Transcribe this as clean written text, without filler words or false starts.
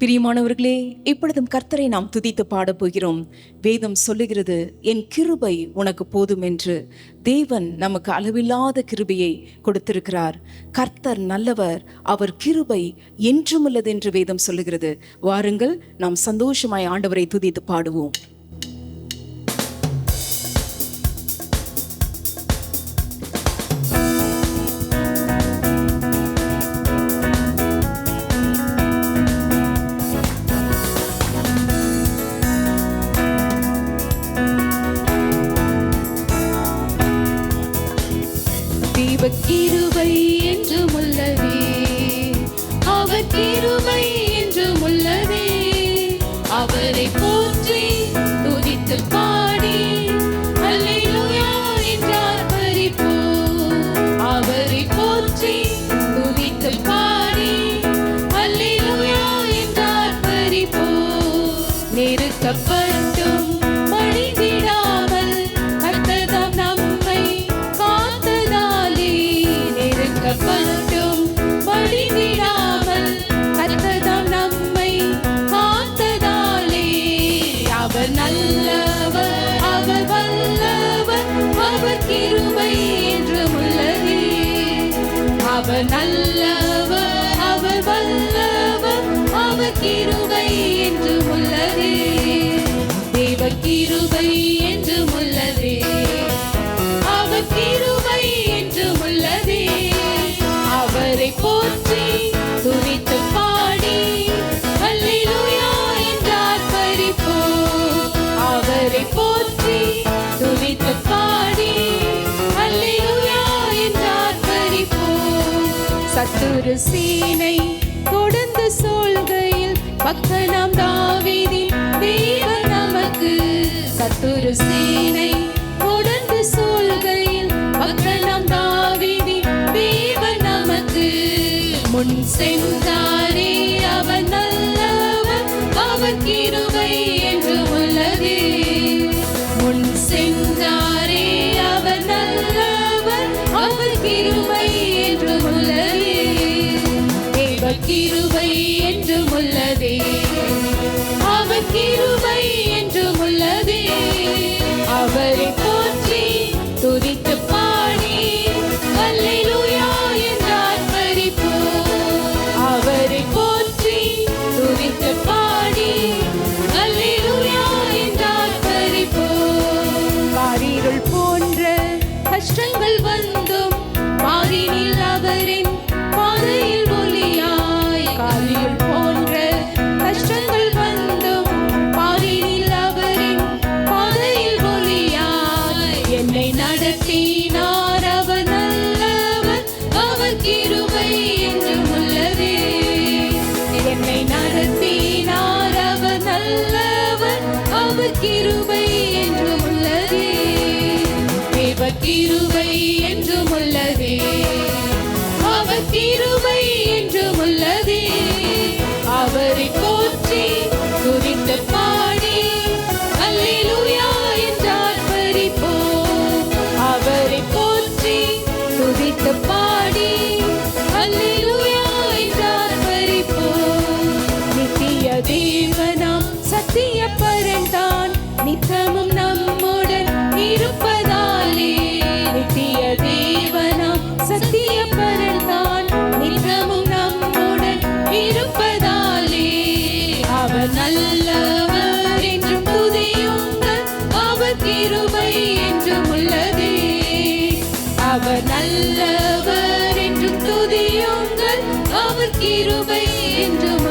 பிரியமானவர்களே, இப்பொழுதும் கர்த்தரை நாம் துதித்து பாடப் போகிறோம். வேதம் சொல்லுகிறது, என் கிருபை உனக்கு போதும் என்று. தேவன் நமக்கு அளவில்லாத கிருபையை கொடுத்திருக்கிறார். கர்த்தர் நல்லவர், அவர் கிருபை என்றும் உள்ளது என்று வேதம் சொல்லுகிறது. வாருங்கள், நாம் சந்தோஷமாய் ஆண்டவரை துதித்து பாடுவோம். கிருபை என்றும் உள்ளதே, அவர் கிருபை என்றும் உள்ளதே. அவரை போற்றி துதித்து பாடி அல்லேலூயா என்று ஆர்ப்பரிப்போம். அவரை போற்றி துதித்து பாடி அல்லேலூயா என்று ஆர்ப்பரிப்போம். நெருக்கப்பட்டும் பணிந்திடாமல் கர்த்தர் நம்மை காத்ததாலே, நெருக்கப்பட்டும் பணிந்திடாமல் கர்த்தர் நம்மை காத்ததாலே. அவர் நல்லவர், அவர் வல்லவர், அவர் கிருபை என்றும் உள்ளதே. அவர் நல்லவர், அவர் வல்லவர், அவர் கிருபை என்றும் உள்ளதே. தேவ கிருபை என்றும் உள்ளதே, அவர் கிருபை என்றும் உள்ளதே. அவரை போற்றி துதித்து பாடி அல்லேலூயா என்று ஆர்ப்பரிப்போம். அவரை போற்றி துதித்து பாடி அல்லேலூயா என்று ஆர்ப்பரிப்போம். சத்துரு சேனை தொடர்ந்து சொல்கையில் பக்தனாம் தாவீதின் தேவன் நமக்கு. சத்துரு சேனை தொடர்ந்து சொல்கையில் பக்தனாம் தாவீதின் தேவன் நமக்கு. முன் சென்றாரே அவர் நல்லவர், அவர் கிருபை என்றும் உள்ளதே. முன் சென்றாரே அவர் நல்லவர், அவர் கிருபை என்றும் உள்ளதே. தேவ கிருபை என்றும் உள்ளதே, அவர் கிருபை என்றும் உள்ளதே. அவரை போற்றி துதித்து பாடி அல்லேலூயா என்று ஆர்ப்பரிப்போம். அவரை போற்றி துதித்து பாடி அல்லேலூயா என்று ஆர்ப்பரிப்போம். காரிருள் போன்ற கஷ்டங்கள் வந்தும் மாறினில் அவரின் பாதையில் ஒளியாய். காரிருள் போன்ற கஷ்டங்கள் வந்தும் மாறினில் அவரின் பாதையில் ஒளியாய். என்னை நடத்தினார் அவர் நல்லவர், அவர் கிருபை என்றும் உள்ளதே. என்னை நடத்தினார் அவர் நல்லவர், அவர் கிருபை என்றும் உள்ளதே. தேவ கிருபை என்றும் உள்ளதே, அவர் கிருபை என்றும் உள்ளதே. அவரை போற்றி துதித்து பாடி அல்லேலூயா என்று ஆர்ப்பரிப்போம். அவரை போற்றி துதித்து பாடி அல்லேலூயா என்று ஆர்ப்பரிப்போம். நித்திய தேவனாம் சத்திய பரன்தான் நித்தமும் நம்முடன் இருப்பதாலே. நித்திய தேவனாம் சத்திய பரன்தான் நித்தமும் நம்முடன் இருப்பதாலே. அவர் நல்லவர் என்றும் துதியுங்கள், அவர் கிருபை என்றும் உள்ளதே. அவர் நல்லவர் என்றும் துதியுங்கள், அவர் கிருபை என்றும்